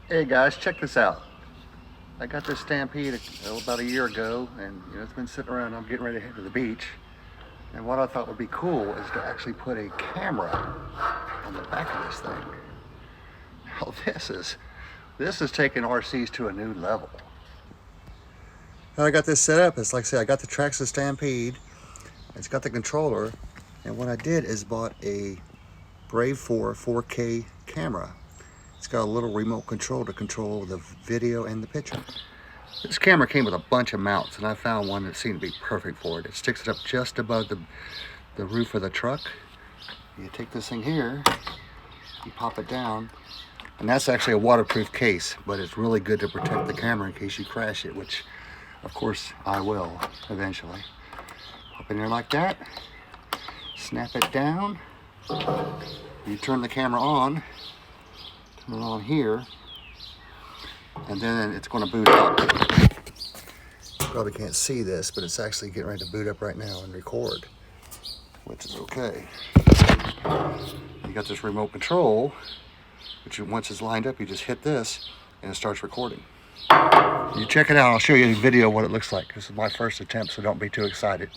Hey guys, check this out. I got this Stampede about a year ago, and it's been sitting around. I'm getting ready to head to the beach, and what I thought would be cool is to actually put a camera on the back of this thing. Now this is taking RCs to a new level. How I got this set up is, like I said, I got the Traxxas Stampede. It's got the controller, and what I did is bought a Brave 4 4K camera. It's got a little remote control to control the video and the picture. This camera came with a bunch of mounts, and I found one that seemed to be perfect for it. It sticks it up just above the roof of the truck. You take this thing here, you pop it down, and that's actually a waterproof case, but it's really good to protect the camera in case you crash it, which of course I will eventually. Pop in there like that, snap it down, you turn the camera on, turn it on here, and then it's going to boot up. You probably can't see this, but it's actually getting ready to boot up right now and record, which is okay. You got this remote control, which once it's lined up, you just hit this and it starts recording. You check it out. I'll show you a video of what it looks like. This is my first attempt, so don't be too excited.